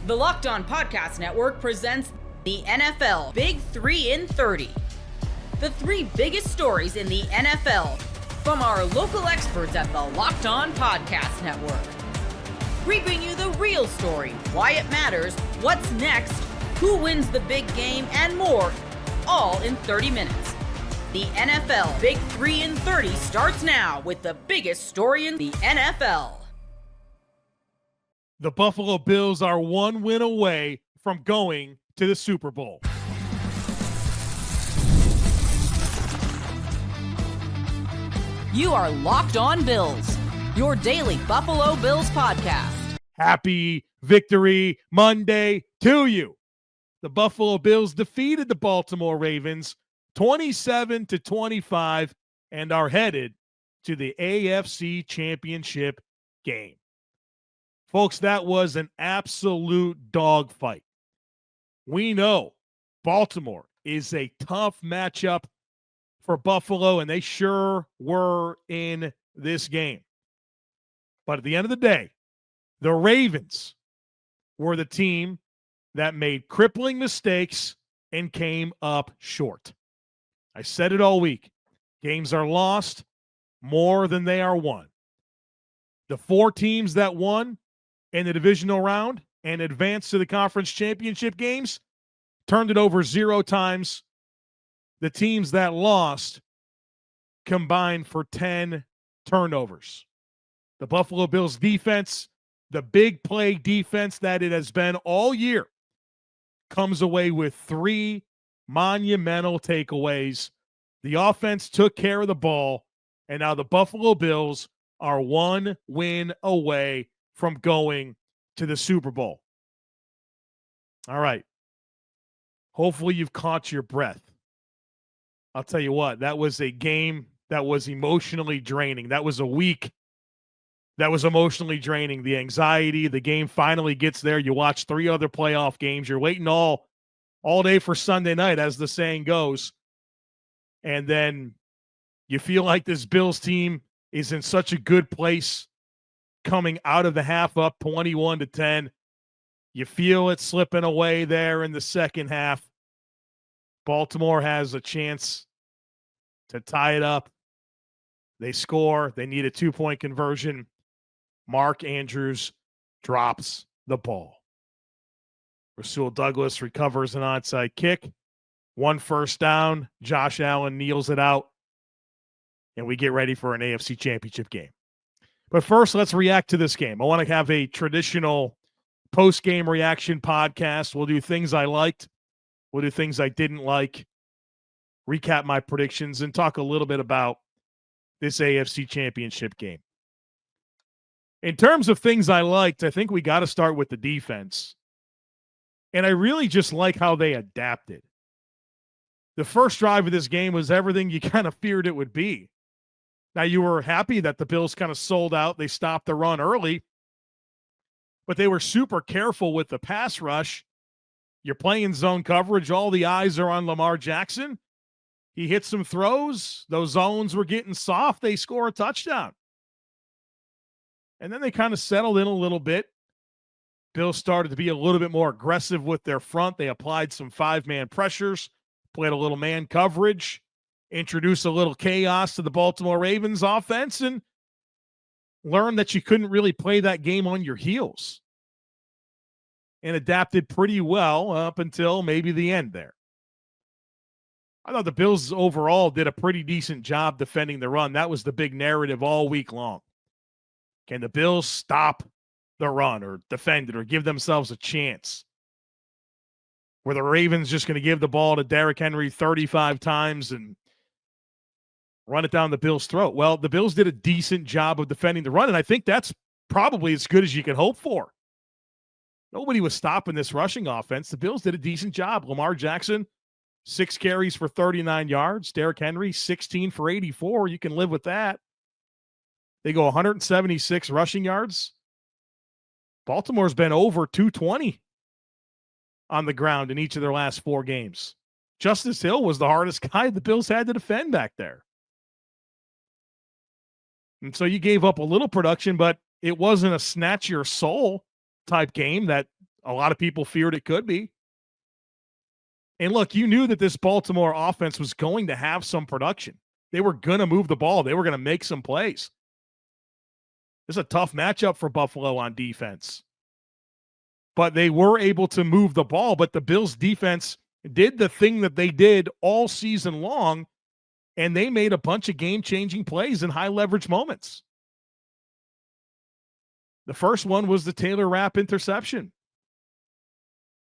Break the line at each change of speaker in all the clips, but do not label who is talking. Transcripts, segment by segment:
The Locked On Podcast Network presents the NFL Big 3 in 30. The three biggest stories in the NFL from our local experts at the Locked On Podcast Network. We bring you the real story, why it matters, what's next, who wins the big game, and more, all in 30 minutes. The NFL Big 3 in 30 starts now with the biggest story in the NFL.
The Buffalo Bills are one win away from going to the Super Bowl.
You are Locked On Bills, your daily Buffalo Bills podcast.
Happy Victory Monday to you. The Buffalo Bills defeated the Baltimore Ravens 27-25 and are headed to the AFC Championship game. Folks, that was an absolute dogfight. We know Baltimore is a tough matchup for Buffalo, and they sure were in this game. But at the end of the day, the Ravens were the team that made crippling mistakes and came up short. I said it all week. Games are lost more than they are won. The four teams that won in the divisional round and advanced to the conference championship games turned it over 0 times. The teams that lost combined for 10 turnovers. The Buffalo Bills defense, the big play defense that it has been all year, comes away with 3 monumental takeaways. The offense took care of the ball, and now the Buffalo Bills are 1 win away from going to the Super Bowl. All right. Hopefully you've caught your breath. I'll tell you what, that was a game that was emotionally draining. That was a week that was emotionally draining. The anxiety, the game finally gets there. You watch 3 other playoff games. You're waiting all day for Sunday night, as the saying goes. And then you feel like this Bills team is in such a good place coming out of the half up 21-10. You feel it slipping away there in the second half. Baltimore has a chance to tie it up. They score. They need a 2-point conversion. Mark Andrews drops the ball. Rasul Douglas recovers an onside kick. 1 first down. Josh Allen kneels it out. And we get ready for an AFC Championship game. But first, let's react to this game. I want to have a traditional post-game reaction podcast. We'll do things I liked. We'll do things I didn't like. Recap my predictions and talk a little bit about this AFC Championship game. In terms of things I liked, I think we got to start with the defense. And I really just like how they adapted. The first drive of this game was everything you kind of feared it would be. Now, you were happy that the Bills kind of sold out. They stopped the run early, but they were super careful with the pass rush. You're playing zone coverage. All the eyes are on Lamar Jackson. He hit some throws. Those zones were getting soft. They score a touchdown. And then they kind of settled in a little bit. Bills started to be a little bit more aggressive with their front. They applied some 5-man pressures, played a little man coverage, introduced a little chaos to the Baltimore Ravens offense, and learned that you couldn't really play that game on your heels. And adapted pretty well up until maybe the end there. I thought the Bills overall did a pretty decent job defending the run. That was the big narrative all week long. Can the Bills stop the run or defend it or give themselves a chance? Were the Ravens just going to give the ball to Derrick Henry 35 times and run it down the Bills' throat? Well, the Bills did a decent job of defending the run, and I think that's probably as good as you can hope for. Nobody was stopping this rushing offense. The Bills did a decent job. Lamar Jackson, 6 carries for 39 yards. Derrick Henry, 16 for 84. You can live with that. They go 176 rushing yards. Baltimore's been over 220 on the ground in each of their last 4 games. Justice Hill was the hardest guy the Bills had to defend back there. And so you gave up a little production, but it wasn't a snatch your soul type game that A lot of people feared it could be. And look, you knew that this Baltimore offense was going to have some production. They were going to move the ball. They were going to make some plays. This is a tough matchup for Buffalo on defense. But they were able to move the ball, but the Bills' defense did the thing that they did all season long, and they made a bunch of game-changing plays in high-leverage moments. The first one was the Taylor Rapp interception.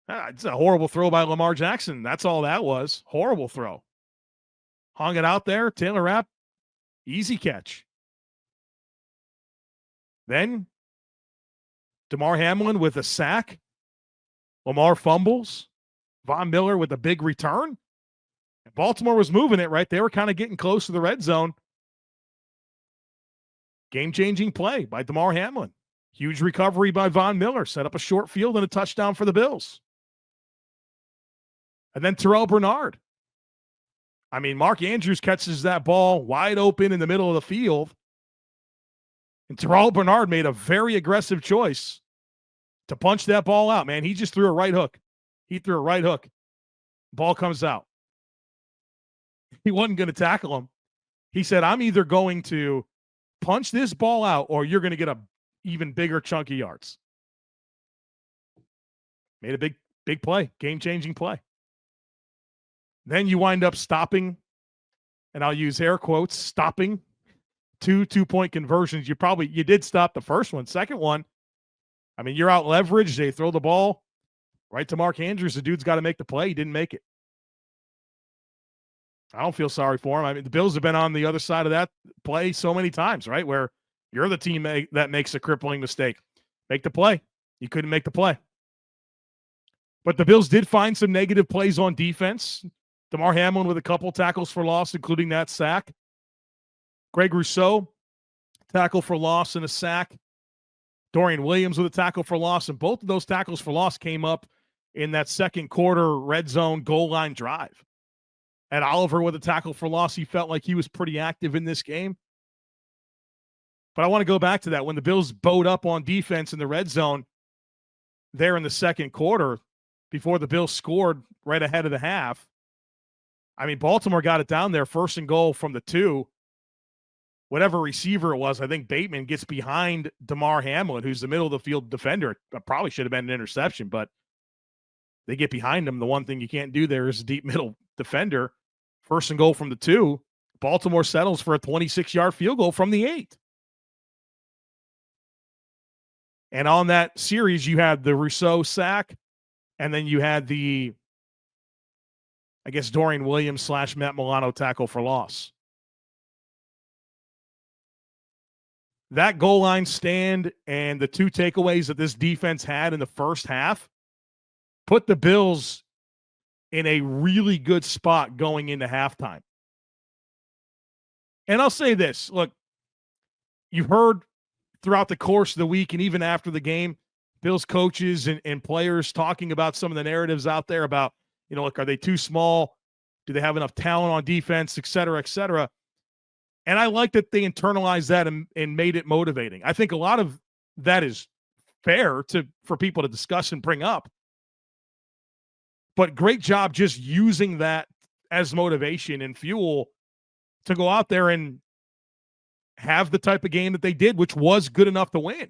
It's a horrible throw by Lamar Jackson. That's all that was. Horrible throw. Hung it out there. Taylor Rapp, easy catch. Then Damar Hamlin with a sack. Lamar fumbles. Von Miller with a big return. And Baltimore was moving it, right? They were kind of getting close to the red zone. Game-changing play by Damar Hamlin. Huge recovery by Von Miller. Set up a short field and a touchdown for the Bills. And then Terrell Bernard. I mean, Mark Andrews catches that ball wide open in the middle of the field. And Terrell Bernard made a very aggressive choice to punch that ball out, man. He just threw a right hook. Ball comes out. He wasn't going to tackle him. He said, I'm either going to punch this ball out or you're going to get a even bigger chunk of yards. Made a big play, game-changing play. Then you wind up stopping, and I'll use air quotes, stopping two-point conversions. You did stop the first one. Second one, I mean, you're out leveraged. They throw the ball right to Mark Andrews. The dude's got to make the play. He didn't make it. I don't feel sorry for him. I mean, the Bills have been on the other side of that play so many times, right, where you're the team that makes a crippling mistake. Make the play. You couldn't make the play. But the Bills did find some negative plays on defense. Damar Hamlin with a couple tackles for loss, including that sack. Greg Rousseau, tackle for loss and a sack. Dorian Williams with a tackle for loss. And both of those tackles for loss came up in that second quarter red zone goal line drive. And Oliver with a tackle for loss. He felt like he was pretty active in this game. But I want to go back to that. When the Bills bowed up on defense in the red zone there in the second quarter, before the Bills scored right ahead of the half, I mean, Baltimore got it down there, 1st and goal from the 2. Whatever receiver it was, I think Bateman gets behind Damar Hamlin, who's the middle of the field defender. It probably should have been an interception, but they get behind him. The one thing you can't do there is a deep middle defender. 1st and goal from the 2. Baltimore settles for a 26-yard field goal from the 8. And on that series, you had the Rousseau sack, and then you had the, I guess, Dorian Williams / Matt Milano tackle for loss. That goal line stand and the 2 takeaways that this defense had in the first half put the Bills in a really good spot going into halftime. And I'll say this, look, you've heard throughout the course of the week and even after the game, Bills coaches and players talking about some of the narratives out there about, you know, look, are they too small? Do they have enough talent on defense, et cetera, et cetera? And I like that they internalized that and made it motivating. I think a lot of that is fair for people to discuss and bring up. But great job just using that as motivation and fuel to go out there and have the type of game that they did, which was good enough to win,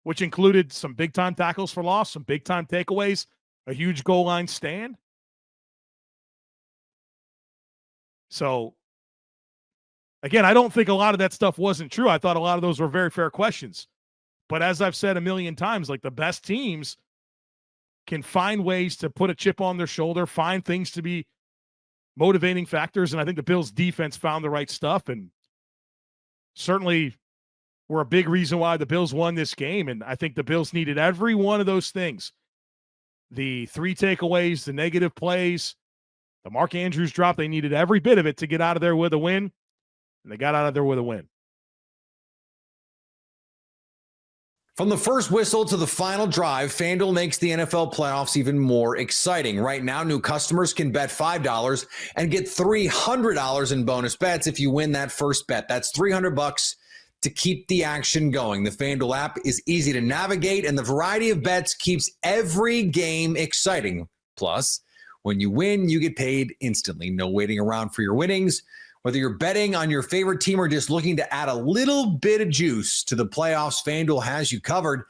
which included some big-time tackles for loss, some big-time takeaways, a huge goal line stand. So, again, I don't think a lot of that stuff wasn't true. I thought a lot of those were very fair questions. But as I've said a million times, like, the best teams can find ways to put a chip on their shoulder, find things to be motivating factors. And I think the Bills defense found the right stuff and certainly were a big reason why the Bills won this game. And I think the Bills needed every one of those things. The 3 takeaways, the negative plays, the Mark Andrews drop. They needed every bit of it to get out of there with a win. And they got out of there with a win.
From the first whistle to the final drive, FanDuel makes the NFL playoffs even more exciting. Right now, new customers can bet $5 and get $300 in bonus bets if you win that first bet. That's $300 to to keep the action going. The FanDuel app is easy to navigate, and the variety of bets keeps every game exciting. Plus, when you win, you get paid instantly. No waiting around for your winnings. Whether you're betting on your favorite team or just looking to add a little bit of juice to the playoffs, FanDuel has you covered.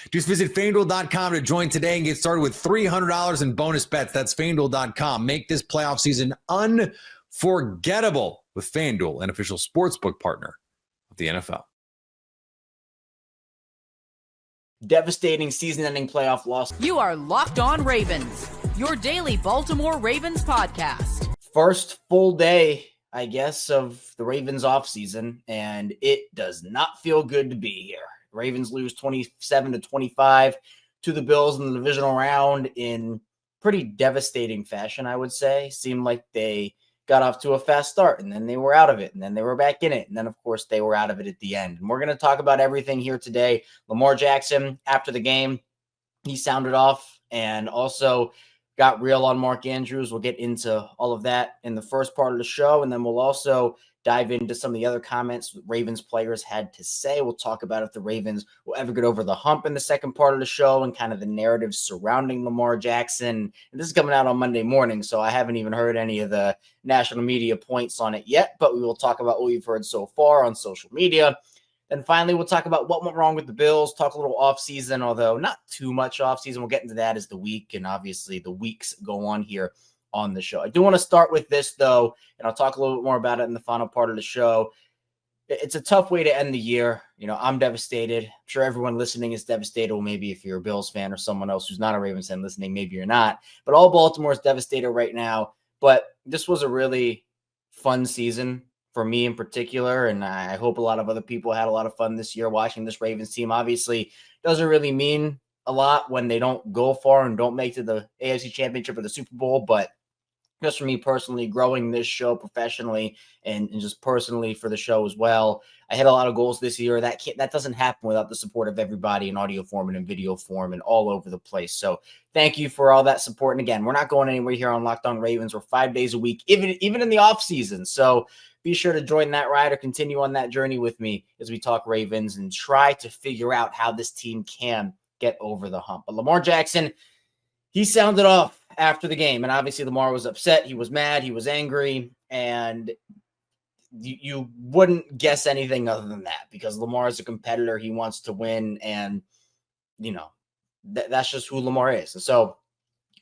Just visit FanDuel.com to join today and get started with $300 in bonus bets. That's FanDuel.com. Make this playoff season unforgettable with FanDuel, an official sportsbook partner of the NFL.
Devastating season-ending playoff loss.
You are Locked On Ravens, your daily Baltimore Ravens podcast.
First full day, I guess, of the Ravens offseason, and it does not feel good to be here. Ravens lose 27-25 to the Bills in the divisional round in pretty devastating fashion, I would say. Seemed like they got off to a fast start, and then they were out of it, and then they were back in it, and then, of course, they were out of it at the end. And we're going to talk about everything here today. Lamar Jackson, after the game, he sounded off and also got real on Mark Andrews. We'll get into all of that in the first part of the show, and then we'll also dive into some of the other comments Ravens players had to say. We'll talk about if the Ravens will ever get over the hump in the second part of the show and kind of the narrative surrounding Lamar Jackson. And this is coming out on Monday morning, so I haven't even heard any of the national media points on it yet, but we will talk about what we've heard so far on social media. Then finally, we'll talk about what went wrong with the Bills, talk a little offseason, although not too much offseason. We'll get into that as the week and obviously the weeks go on here on the show. I do want to start with this, though, and I'll talk a little bit more about it in the final part of the show. It's a tough way to end the year. You know, I'm devastated. I'm sure everyone listening is devastated. Well, maybe if you're a Bills fan or someone else who's not a Ravens fan listening, maybe you're not. But all Baltimore is devastated right now. But this was a really fun season for me in particular, and I hope a lot of other people had a lot of fun this year watching this Ravens team. Obviously, doesn't really mean a lot when they don't go far and don't make to the AFC Championship or the Super Bowl, but just for me personally, growing this show professionally and just personally for the show as well, I hit a lot of goals this year. That doesn't happen without the support of everybody in audio form and in video form and all over the place. So thank you for all that support. And again, we're not going anywhere here on Locked On Ravens. We're 5 days a week, even in the off season. So be sure to join that ride or continue on that journey with me as we talk Ravens and try to figure out how this team can get over the hump. But Lamar Jackson, he sounded off after the game, and obviously Lamar was upset. He was mad. He was angry, and you wouldn't guess anything other than that because Lamar is a competitor. He wants to win, and, you know, that's just who Lamar is. And so,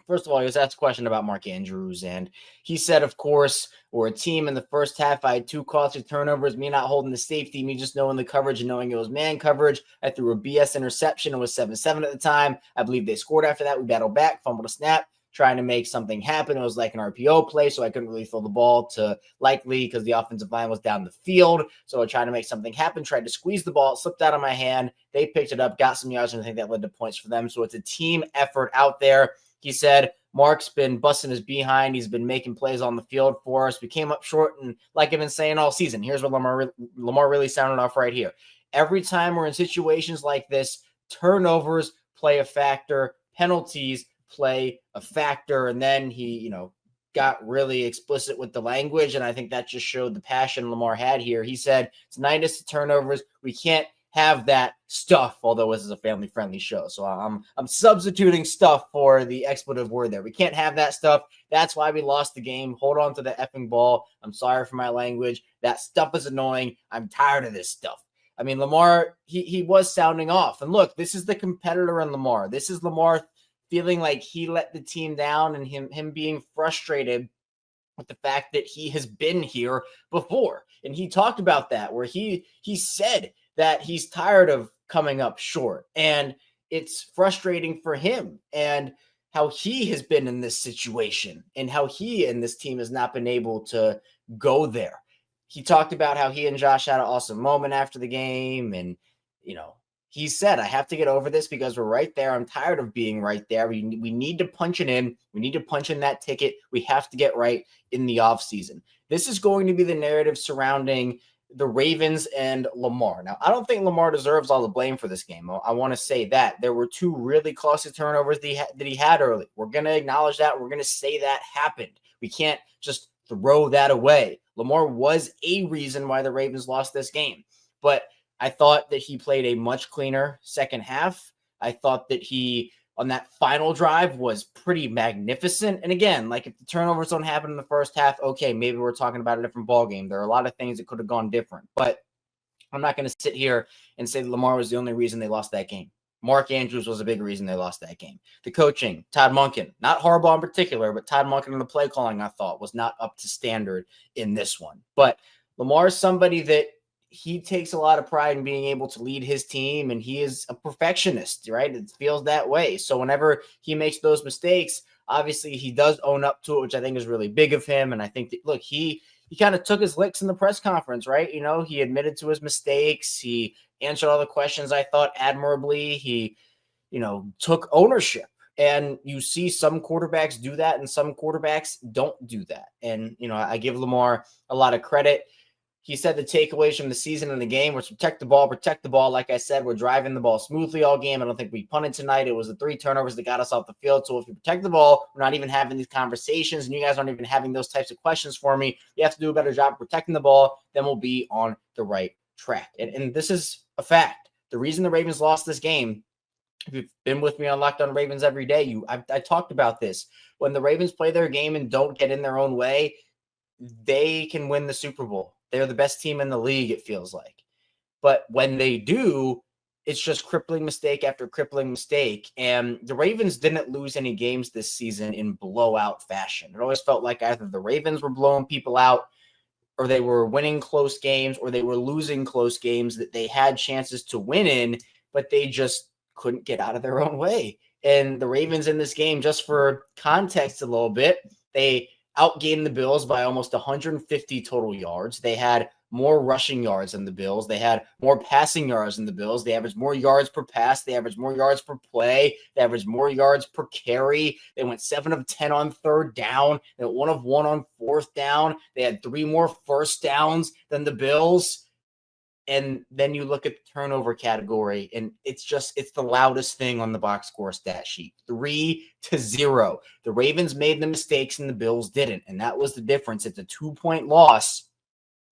first of all, he was asked a question about Mark Andrews, and he said, of course, we're a team in the first half. I had 2 costly turnovers, me not holding the safety, me just knowing the coverage and knowing it was man coverage. I threw a BS interception. It was 7-7 at the time. I believe they scored after that. We battled back, fumbled a snap, trying to make something happen. It was like an RPO play, so I couldn't really throw the ball to Likely because the offensive line was down the field. So I tried to make something happen, tried to squeeze the ball. It slipped out of my hand. They picked it up, got some yards, and I think that led to points for them. So it's a team effort out there. He said, Mark's been busting his behind. He's been making plays on the field for us. We came up short, and like I've been saying all season, here's what Lamar really sounded off right here. Every time we're in situations like this, turnovers play a factor, penalties play a factor, and then he, got really explicit with the language, and I think that just showed the passion Lamar had here. He said, it's 9 turnovers. We can't have that stuff, although this is a family-friendly show. So I'm substituting stuff for the expletive word there. We can't have that stuff. That's why we lost the game. Hold on to the effing ball. I'm sorry for my language. That stuff is annoying. I'm tired of this stuff. I mean, Lamar, he was sounding off. And look, this is the competitor in Lamar. This is Lamar feeling like he let the team down and him being frustrated with the fact that he has been here before. And he talked about that, where he said that he's tired of coming up short, and it's frustrating for him and how he has been in this situation and how he and this team has not been able to go there. He talked about how he and Josh had an awesome moment after the game. And, he said, I have to get over this because we're right there. I'm tired of being right there. We need to punch it in. We need to punch in that ticket. We have to get right in the offseason. This is going to be the narrative surrounding the Ravens and Lamar. Now, I don't think Lamar deserves all the blame for this game. I want to say that. There were 2 really costly turnovers that he had early. We're going to acknowledge that. We're going to say that happened. We can't just throw that away. Lamar was a reason why the Ravens lost this game. But I thought that he played a much cleaner second half. I thought that he, on that final drive, was pretty magnificent. And again, like if the turnovers don't happen in the first half, okay, maybe we're talking about a different ballgame. There are a lot of things that could have gone different. But I'm not going to sit here and say that Lamar was the only reason they lost that game. Mark Andrews was a big reason they lost that game. The coaching, Todd Monken, not Harbaugh in particular, but Todd Monken and the play calling, I thought, was not up to standard in this one. But Lamar is somebody that he takes a lot of pride in being able to lead his team, and he is a perfectionist, right? It feels that way. So whenever he makes those mistakes, obviously he does own up to it, which I think is really big of him. And I think that, look, he kind of took his licks in the press conference, right? You know, he admitted to his mistakes. He answered all the questions, I thought, admirably. He, took ownership. And you see some quarterbacks do that and some quarterbacks don't do that. And, I give Lamar a lot of credit. He said the takeaways from the season and the game was protect the ball. Like I said, we're driving the ball smoothly all game. I don't think we punted tonight. It was the 3 turnovers that got us off the field. So if you protect the ball, we're not even having these conversations, and you guys aren't even having those types of questions for me. You have to do a better job protecting the ball. Then we'll be on the right track. And this is a fact. The reason the Ravens lost this game, if you've been with me on Locked On Ravens every day, I talked about this. When the Ravens play their game and don't get in their own way, they can win the Super Bowl. They're the best team in the league, it feels like. But when they do, it's just crippling mistake after crippling mistake. And the Ravens didn't lose any games this season in blowout fashion. It always felt like either the Ravens were blowing people out, or they were winning close games, or they were losing close games that they had chances to win in, but they just couldn't get out of their own way. And the Ravens in this game, just for context a little bit, they outgained the Bills by almost 150 total yards. They had more rushing yards than the Bills. They had more passing yards than the Bills. They averaged more yards per pass. They averaged more yards per play. They averaged more yards per carry. They went 7 of 10 on third down. They went 1 of 1 on fourth down. They had 3 more first downs than the Bills. And then you look at the turnover category, and it's the loudest thing on the box score stat sheet. 3-0. The Ravens made the mistakes and the Bills didn't. And that was the difference. It's a 2-point loss.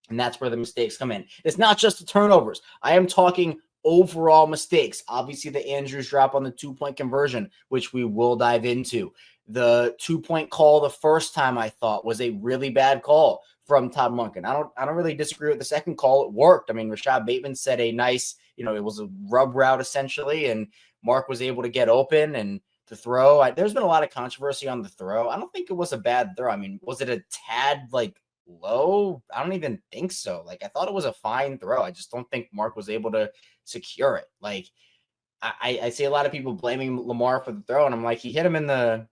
And that's where the mistakes come in. It's not just the turnovers. I am talking overall mistakes. Obviously, the Andrews drop on the 2-point conversion, which we will dive into. The 2-point call the first time, I thought, was a really bad call from Todd Monken. I don't really disagree with the second call. It worked. I mean, Rashad Bateman said a nice, it was a rub route essentially, and Mark was able to get open and to throw. There's been a lot of controversy on the throw. I don't think it was a bad throw. I mean, was it a tad low? I don't even think so. I thought it was a fine throw. I just don't think Mark was able to secure it. I see a lot of people blaming Lamar for the throw, and I'm like, he hit him in the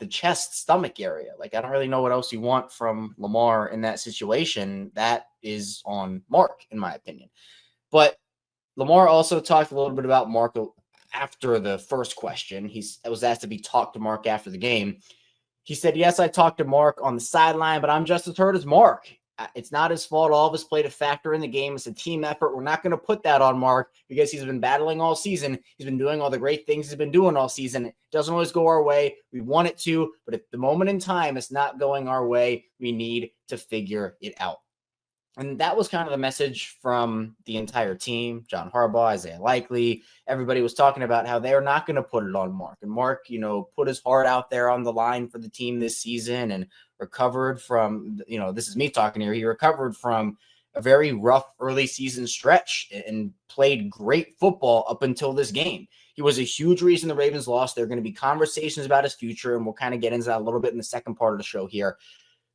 chest, stomach area. I don't really know what else you want from Lamar in that situation. That is on Mark, in my opinion. But Lamar also talked a little bit about Mark after the first question. He was asked if he talked to Mark after the game. He said, yes, I talked to Mark on the sideline, but I'm just as hurt as Mark. It's not his fault. All of us played a factor in the game. It's a team effort. We're not going to put that on Mark because he's been battling all season. He's been doing all the great things he's been doing all season. It doesn't always go our way. We want it to, but at the moment in time, it's not going our way. We need to figure it out. And that was kind of the message from the entire team. John Harbaugh, Isaiah Likely, everybody was talking about how they're not going to put it on Mark. And Mark, put his heart out there on the line for the team this season and recovered from, this is me talking here. He recovered from a very rough early season stretch and played great football up until this game. He was a huge reason the Ravens lost. There are going to be conversations about his future, and we'll kind of get into that a little bit in the second part of the show here.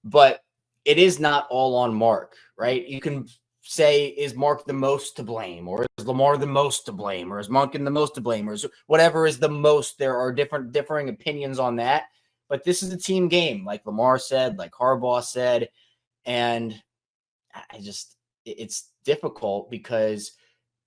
But it is not all on Mark, right? You can say, is Mark the most to blame, or is Lamar the most to blame, or is Monken the most to blame, or is whatever is the most. There are differing opinions on that. But this is a team game, like Lamar said, like Harbaugh said. And it's difficult because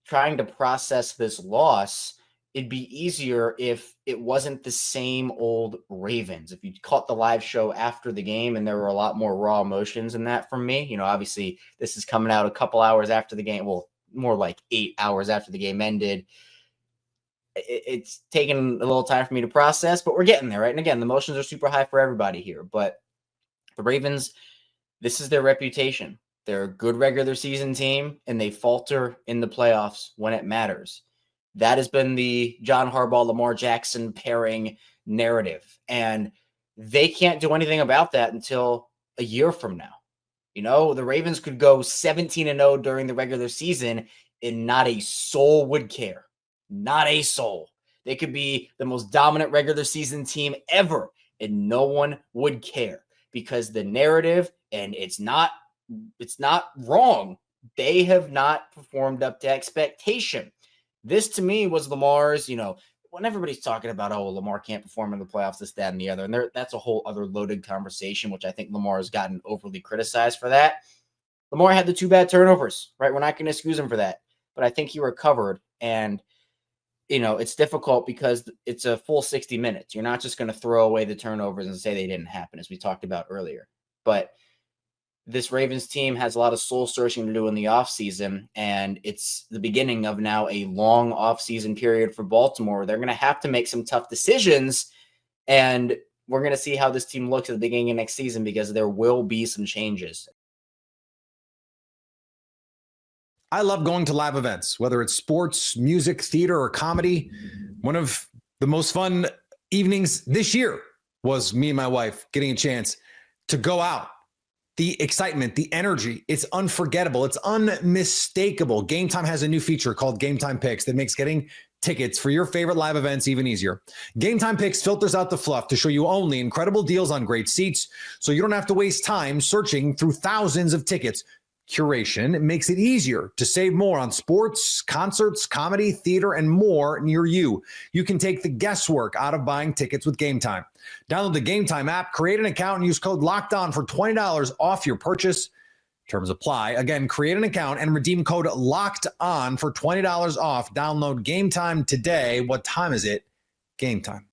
trying to process this loss, it'd be easier if it wasn't the same old Ravens. If you caught the live show after the game and there were a lot more raw emotions in that from me, obviously this is coming out a couple hours after the game. Well, more like 8 hours after the game ended. It's taken a little time for me to process, but we're getting there, right? And again, the emotions are super high for everybody here, but the Ravens, this is their reputation. They're a good regular season team, and they falter in the playoffs when it matters. That has been the John Harbaugh, Lamar Jackson pairing narrative. And they can't do anything about that until a year from now. You know, the Ravens could go 17-0 during the regular season and not a soul would care. Not a soul. They could be the most dominant regular season team ever, and no one would care because the narrative, and it's not wrong. They have not performed up to expectation. This to me was Lamar's, when everybody's talking about, Lamar can't perform in the playoffs, this, that, and the other. And that's a whole other loaded conversation, which I think Lamar has gotten overly criticized for that. Lamar had the 2 bad turnovers, right? We're not going to excuse him for that. But I think he recovered. And, it's difficult because it's a full 60 minutes. You're not just going to throw away the turnovers and say they didn't happen, as we talked about earlier. But this Ravens team has a lot of soul searching to do in the offseason, and it's the beginning of now a long offseason period for Baltimore. They're going to have to make some tough decisions, and we're going to see how this team looks at the beginning of next season because there will be some changes.
I love going to live events, whether it's sports, music, theater, or comedy. One of the most fun evenings this year was me and my wife getting a chance to go out. The excitement, the energy, it's unforgettable. It's unmistakable. Gametime has a new feature called Gametime Picks that makes getting tickets for your favorite live events even easier. Gametime Picks filters out the fluff to show you only incredible deals on great seats, so you don't have to waste time searching through thousands of tickets. Curation makes it easier to save more on sports, concerts, comedy, theater, and more near you. You can take the guesswork out of buying tickets with Gametime. Download the Gametime app, create an account, and use code LOCKEDON for $20 off your purchase. Terms apply. Again, create an account and redeem code LOCKEDON for $20 off. Download Gametime today. What time is it? Gametime.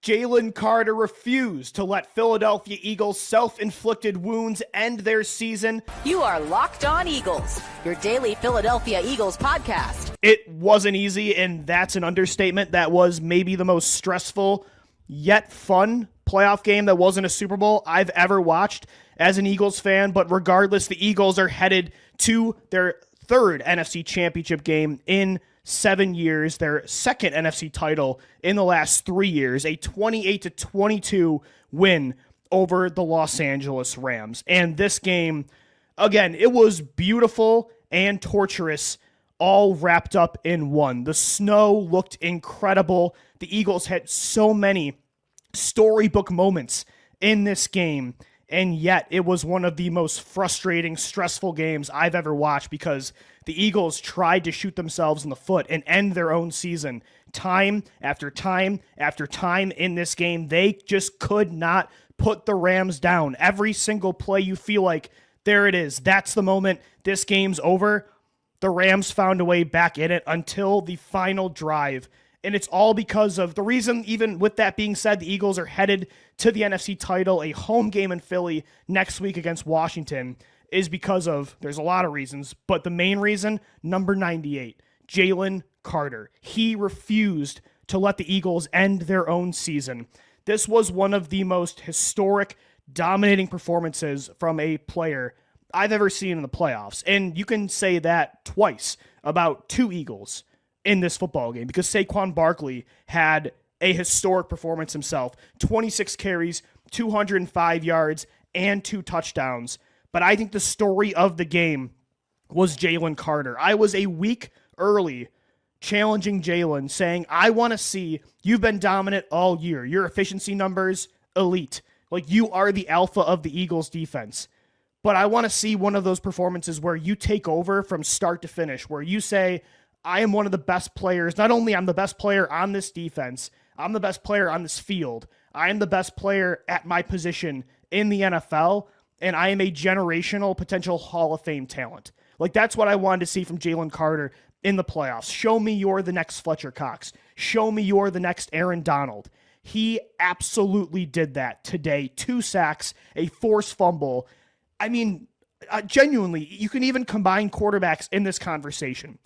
Jalen Carter refused to let Philadelphia Eagles' self-inflicted wounds end their season.
You are Locked On Eagles, your daily Philadelphia Eagles podcast.
It wasn't easy, and that's an understatement. That was maybe the most stressful yet fun playoff game that wasn't a Super Bowl I've ever watched as an Eagles fan. But regardless, the Eagles are headed to their 3rd NFC Championship game in 7 years, their 2nd NFC title in the last 3 years, a 28-22 win over the Los Angeles Rams. And this game, again, it was beautiful and torturous, all wrapped up in one. The snow looked incredible. The Eagles had so many storybook moments in this game, and yet it was one of the most frustrating, stressful games I've ever watched because the Eagles tried to shoot themselves in the foot and end their own season time after time after time in this game. They just could not put the Rams down. Every single play you feel like, there it is. That's the moment. This game's over. The Rams found a way back in it until the final drive. And it's all because of the reason, even with that being said, the Eagles are headed to the NFC title, a home game in Philly next week against Washington, is because of, there's a lot of reasons, but the main reason, number 98, Jalen Carter. He refused to let the Eagles end their own season. This was one of the most historic, dominating performances from a player I've ever seen in the playoffs. And you can say that twice about 2 Eagles in this football game because Saquon Barkley had a historic performance himself. 26 carries, 205 yards, and 2 touchdowns. But I think the story of the game was Jalen Carter. I was a week early challenging Jalen, saying, I want to see, you've been dominant all year. Your efficiency numbers, elite. Like, you are the alpha of the Eagles defense. But I want to see one of those performances where you take over from start to finish, where you say, I am one of the best players. Not only I'm the best player on this defense, I'm the best player on this field. I am the best player at my position in the NFL, and I am a generational potential Hall of Fame talent. Like, that's what I wanted to see from Jalen Carter in the playoffs. Show me you're the next Fletcher Cox. Show me you're the next Aaron Donald. He absolutely did that today. 2 sacks, a forced fumble. I mean, genuinely, you can even combine quarterbacks in this conversation.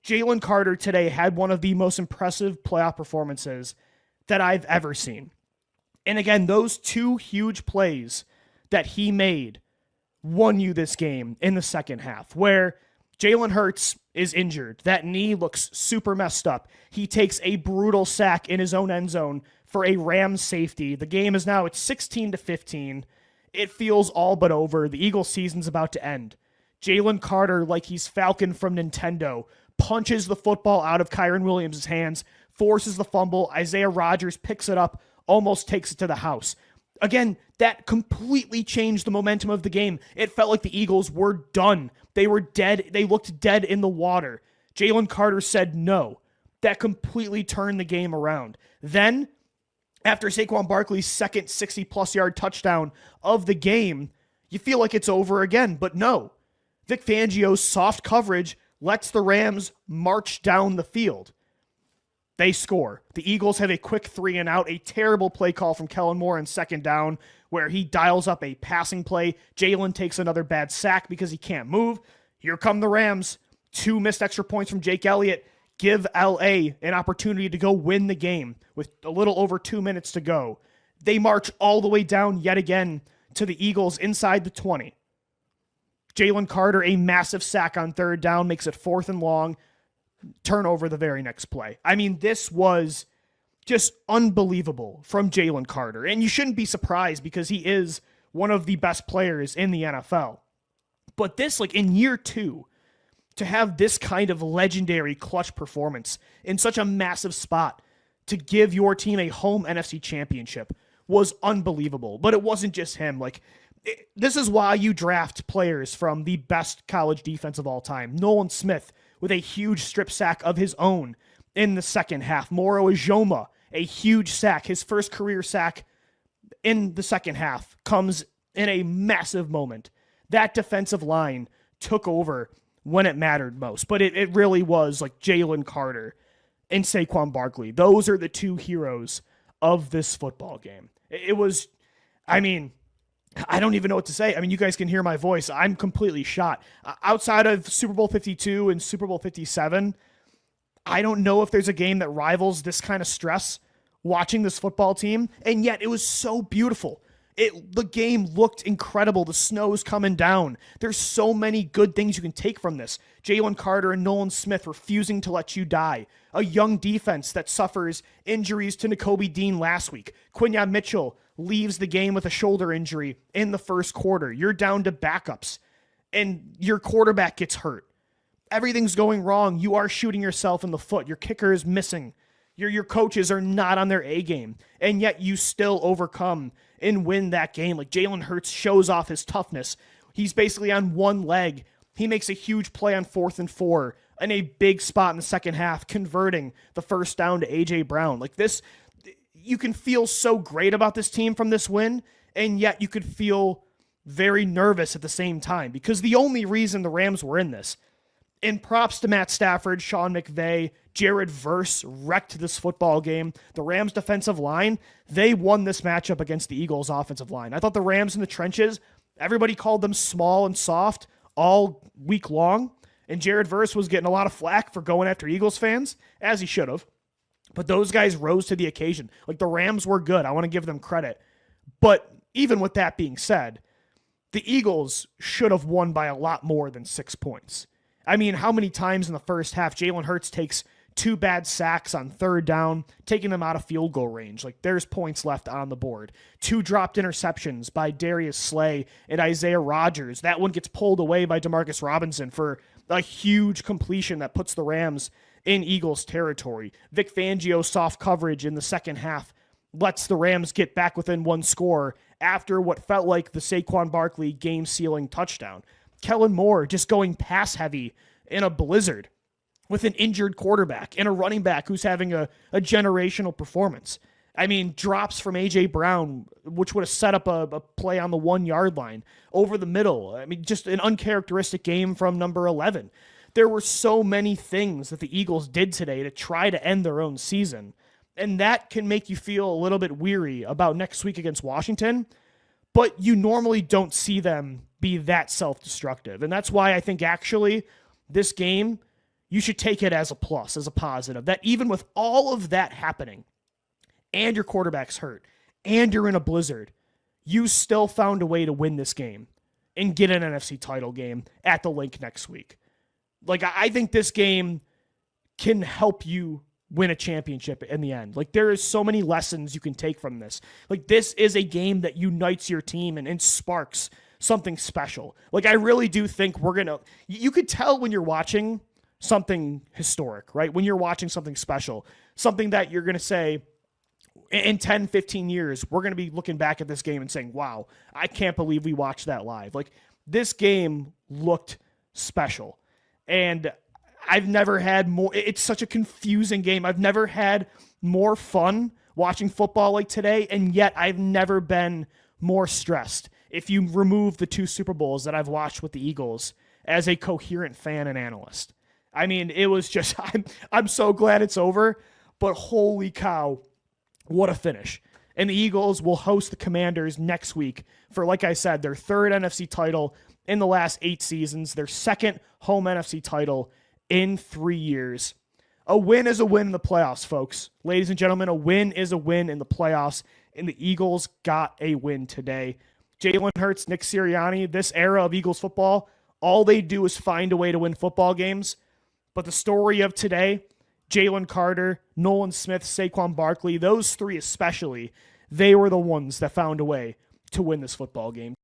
Jalen Carter today had one of the most impressive playoff performances that I've ever seen. And again, those 2 huge plays that he made won you this game in the second half, where Jalen Hurts is injured. That knee looks super messed up. He takes a brutal sack in his own end zone for a Rams safety. The game is now at 16-15. It feels all but over. The Eagles season's about to end. Jalen Carter, like he's Falcon from Nintendo, punches the football out of Kyron Williams' hands, forces the fumble. Isaiah Rodgers picks it up, almost takes it to the house. Again, that completely changed the momentum of the game. It felt like the Eagles were done. They were dead. They looked dead in the water. Jalen Carter said no. That completely turned the game around. Then, after Saquon Barkley's second 60-plus yard touchdown of the game, you feel like it's over again, but no. Vic Fangio's soft coverage lets the Rams march down the field. They score. The Eagles have a quick 3-and-out, a terrible play call from Kellen Moore in second down where he dials up a passing play. Jalen takes another bad sack because he can't move. Here come the Rams. 2 missed extra points from Jake Elliott. Give LA an opportunity to go win the game with a little over 2 minutes to go. They march all the way down yet again to the Eagles inside the 20. Jalen Carter, a massive sack on third down, makes it 4th and long. Turnover the very next play. I mean, this was just unbelievable from Jalen Carter. And you shouldn't be surprised because he is one of the best players in the NFL. But this, like in year 2, to have this kind of legendary clutch performance in such a massive spot to give your team a home NFC championship was unbelievable. But it wasn't just him. This is why you draft players from the best college defense of all time. Nolan Smith with a huge strip sack of his own in the second half. Moro Ijoma, a huge sack. His first career sack in the second half comes in a massive moment. That defensive line took over when it mattered most. But it really was like Jalen Carter and Saquon Barkley. Those are the 2 heroes of this football game. It was, I mean, I don't even know what to say. I mean, you guys can hear my voice. I'm completely shot. Outside of Super Bowl 52 and Super Bowl 57, I don't know if there's a game that rivals this kind of stress watching this football team. And yet it was so beautiful. The game looked incredible. The snow's coming down. There's so many good things you can take from this. Jalen Carter and Nolan Smith refusing to let you die. A young defense that suffers injuries to Nakobe Dean last week. Quinyon Mitchell leaves the game with a shoulder injury in the first quarter. You're down to backups, and your quarterback gets hurt. Everything's going wrong. You are shooting yourself in the foot. Your kicker is missing. Your coaches are not on their A game, and yet you still overcome and win that game. Like Jalen Hurts shows off his toughness. He's basically on one leg. He makes a huge play on 4th and 4 in a big spot in the second half, converting the first down to A.J. Brown. Like this, you can feel so great about this team from this win, and yet you could feel very nervous at the same time because the only reason the Rams were in this, and props to Matt Stafford, Sean McVay, Jared Verse wrecked this football game. The Rams defensive line, they won this matchup against the Eagles offensive line. I thought the Rams in the trenches, everybody called them small and soft all week long, and Jared Verse was getting a lot of flack for going after Eagles fans, as he should have. But those guys rose to the occasion. Like the Rams were good. I want to give them credit. But even with that being said, the Eagles should have won by a lot more than 6 points. I mean, how many times in the first half Jalen Hurts takes 2 bad sacks on third down, taking them out of field goal range? Like there's points left on the board. 2 dropped interceptions by Darius Slay and Isaiah Rodgers. That one gets pulled away by Demarcus Robinson for a huge completion that puts the Rams in Eagles territory. Vic Fangio's soft coverage in the second half lets the Rams get back within 1 score after what felt like the Saquon Barkley game-sealing touchdown. Kellen Moore just going pass heavy in a blizzard with an injured quarterback and a running back who's having a generational performance. I mean, drops from A.J. Brown, which would have set up a play on the 1-yard line over the middle. I mean, just an uncharacteristic game from number 11. There were so many things that the Eagles did today to try to end their own season, and that can make you feel a little bit weary about next week against Washington, but you normally don't see them be that self-destructive, and that's why I think actually this game, you should take it as a plus, as a positive, that even with all of that happening, and your quarterback's hurt, and you're in a blizzard, you still found a way to win this game and get an NFC title game at the Link next week. Like, I think this game can help you win a championship in the end. Like, there is so many lessons you can take from this. Like, this is a game that unites your team and sparks something special. Like, I really do think you could tell when you're watching something historic, right? When you're watching something special, something that you're going to say, in 10, 15 years, we're going to be looking back at this game and saying, wow, I can't believe we watched that live. Like, this game looked special. And I've never had more. It's such a confusing game. I've never had more fun watching football like today, and yet I've never been more stressed. If you remove the 2 Super Bowls that I've watched with the Eagles as a coherent fan and analyst. I mean, it was just, I'm so glad it's over, but holy cow, what a finish. And the Eagles will host the Commanders next week for, like I said, their 3rd NFC title in the last 8 seasons, their 2nd home NFC title in 3 years. A win is a win in the playoffs, folks. Ladies and gentlemen, a win is a win in the playoffs, and the Eagles got a win today. Jalen Hurts, Nick Sirianni, this era of Eagles football, all they do is find a way to win football games. But the story of today, Jalen Carter, Nolan Smith, Saquon Barkley, those 3 especially, they were the ones that found a way to win this football game.